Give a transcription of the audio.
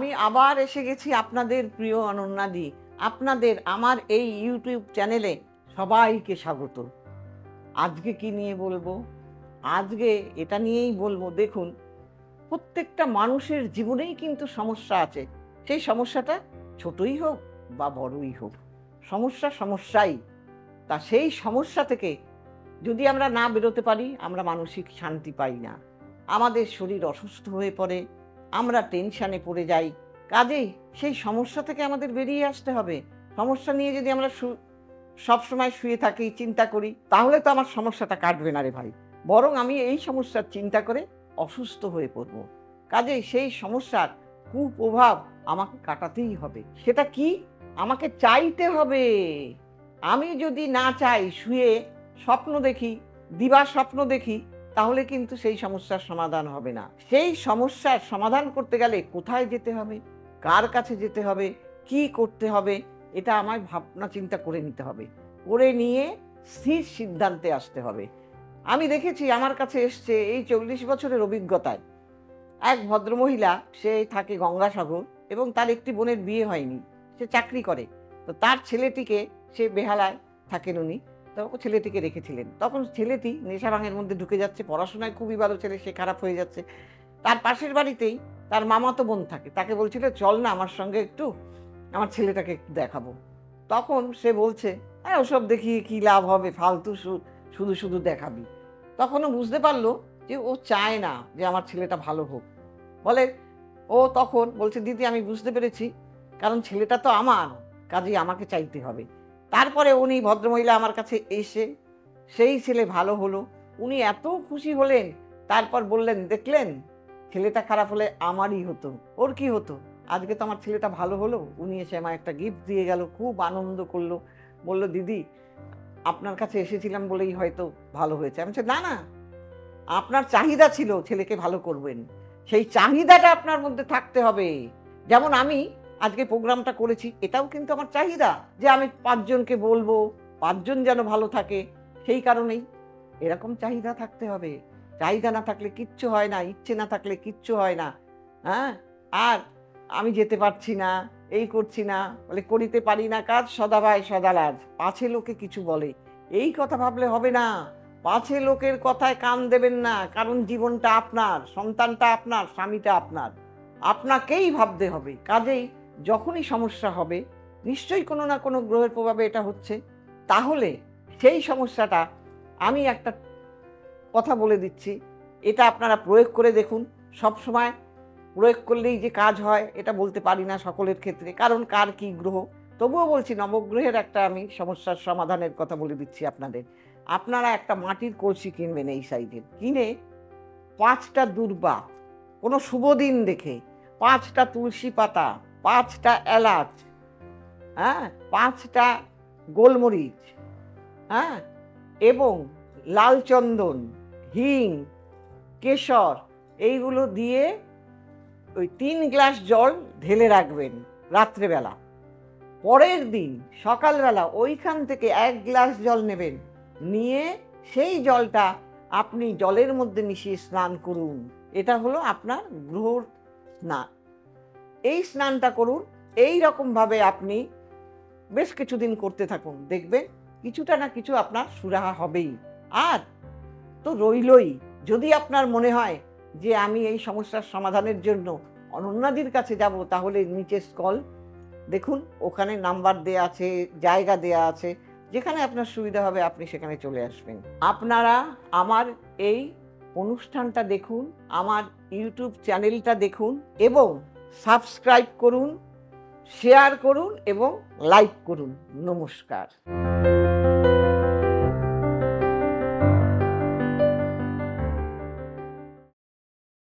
আমি আবার এসে গেছি আপনাদের প্রিয় অনন্যাদি। আপনাদের আমার এই ইউটিউব চ্যানেলে সবাইকে স্বাগত। আজকে কি নিয়ে বলবো? আজকে এটা নিয়েই বলবো। দেখুন, প্রত্যেকটা মানুষের জীবনেই কিন্তু সমস্যা আছে। সেই সমস্যাটা ছোটই হোক বা বড়ই হোক, সমস্যাই। তা সেই সমস্যা থেকে যদি আমরা না বেরোতে পারি, আমরা মানসিক শান্তি পাই না। আমাদের শরীর অসুস্থ হয়ে পড়ে, আমরা টেনশানে পড়ে যাই। কাজেই সেই সমস্যা থেকে আমাদের বেরিয়ে আসতে হবে। সমস্যা নিয়ে যদি আমরা সবসময় শুয়ে থাকি, চিন্তা করি, তাহলে তো আমার সমস্যাটা কাটবে না রে ভাই। বরং আমি এই সমস্যার চিন্তা করে অসুস্থ হয়ে পড়ব। কাজেই সেই সমস্যার কুপ্রভাব আমাকে কাটাতেই হবে। সেটা কি? আমাকে চাইতে হবে। আমি যদি না চাই, শুয়ে স্বপ্ন দেখি, দিবা স্বপ্ন দেখি, তাহলে কিন্তু সেই সমস্যার সমাধান হবে না। সেই সমস্যার সমাধান করতে গেলে কোথায় যেতে হবে, কার কাছে যেতে হবে, কি করতে হবে, এটা আমায় ভাবনা চিন্তা করে নিতে হবে। করে নিয়ে স্থির সিদ্ধান্তে আসতে হবে। আমি দেখেছি আমার কাছে এসছে এই 40 বছরের অভিজ্ঞতায় এক ভদ্রমহিলা। সে থাকে গঙ্গাসাগর এবং তার একটি বোনের বিয়ে হয়নি। সে চাকরি করে। তো তার ছেলেটিকে, সে বেহালায় থাকেন উনি, তো ছেলেটিকে রেখেছিলেন। তখন ছেলেটি নেশা ভাঙের মধ্যে ঢুকে যাচ্ছে, পড়াশোনায় খুবই ভালো ছেলে, সে খারাপ হয়ে যাচ্ছে। তার পাশের বাড়িতেই তার মামাতো বোন থাকে, তাকে বলছিল চল না আমার সঙ্গে একটু, আমার ছেলেটাকে একটু দেখাবো। তখন সে বলছে, হ্যাঁ ওসব দেখিয়ে কী লাভ হবে, ফালতু শুধু শুধু দেখাবি। তখনও বুঝতে পারলো যে ও চায় না যে আমার ছেলেটা ভালো হোক। বলে, ও তখন বলছে, দিদি আমি বুঝতে পেরেছি, কারণ ছেলেটা তো আমার, কাজেই আমাকে চাইতে হবে। তারপরে উনি ভদ্রমহিলা আমার কাছে এসে সেই ছেলে ভালো হলো, উনি এত খুশি হলেন। তারপর বললেন, দেখলেন ছেলেটা খারাপ হলে আমারই হতো, ওর কি হতো, আজকে তো আমার ছেলেটা ভালো হলো। উনি এসে আমার একটা গিফট দিয়ে গেল, খুব আনন্দ করলো। বলল, দিদি আপনার কাছে এসেছিলাম বলেই হয়তো ভালো হয়েছে। আমি বলছি, না না, আপনার চাহিদা ছিল ছেলেকে ভালো করবেন, সেই চাহিদাটা আপনার মধ্যে থাকতে হবে। যেমন আমি আজকে প্রোগ্রামটা করেছি, এটাও কিন্তু আমার চাহিদা যে আমি 5 জনকে বলবো, 5 জন যেন ভালো থাকে। সেই কারণেই এরকম চাহিদা থাকতে হবে। চাহিদা না থাকলে কিচ্ছু হয় না, ইচ্ছে না থাকলে কিচ্ছু হয় না। হ্যাঁ, আর আমি যেতে পারছি না, এই করছি না, বলে করিতে পারি না কাজ, সদাভাই সদালাজ, পাছে লোকে কিছু বলে, এই কথা ভাবলে হবে না। পাছে লোকের কথায় কান দেবেন না, কারণ জীবনটা আপনার, সন্তানটা আপনার, স্বামীটা আপনার, আপনাকেই ভাবতে হবে। কাজেই যখনই সমস্যা হবে, নিশ্চয়ই কোনো না কোনো গ্রহের প্রভাবে এটা হচ্ছে, তাহলে সেই সমস্যাটা, আমি একটা কথা বলে দিচ্ছি, এটা আপনারা প্রয়োগ করে দেখুন। সব সময় প্রয়োগ করলেই যে কাজ হয় এটা বলতে পারি না সকলের ক্ষেত্রে, কারণ কার কি গ্রহ। তবুও বলছি, নবগ্রহের একটা আমি সমস্যার সমাধানের কথা বলে দিচ্ছি আপনাদের। আপনারা একটা মাটির কলসি কিনবেন এই সাইজের, কিনে 5টা দূর্বা, কোনো শুভ দিন দেখে, 5টা তুলসী পাতা, 5টা এলাচ, হ্যাঁ, 5টা গোলমরিচ, হ্যাঁ, এবং লাল চন্দন, হিং, কেশর, এইগুলো দিয়ে ওই 3 গ্লাস জল ঢেলে রাখবেন রাত্রেবেলা। পরের দিন সকালবেলা ওইখান থেকে 1 গ্লাস জল নেবেন, নিয়ে সেই জলটা আপনি জলের মধ্যে মিশিয়ে স্নান করুন। এটা হলো আপনার গ্রহর স্নান। এই স্নানটা করুন। এই রকমভাবে আপনি বেশ কিছুদিন করতে থাকুন, দেখবেন কিছুটা না কিছু আপনার সুরাহা হবেই। আর তো রইলই, যদি আপনার মনে হয় যে আমি এই সমস্যার সমাধানের জন্য অনন্যাদির কাছে যাব, তাহলে নিচে স্ক্রল দেখুন, ওখানে নাম্বার দেয়া আছে, জায়গা দেয়া আছে, যেখানে আপনার সুবিধা হবে আপনি সেখানে চলে আসবেন। আপনারা আমার এই অনুষ্ঠানটা দেখুন, আমার ইউটিউব চ্যানেলটা দেখুন এবং সাবস্ক্রাইব করুন, শেয়ার করুন এবং লাইক করুন। নমস্কার।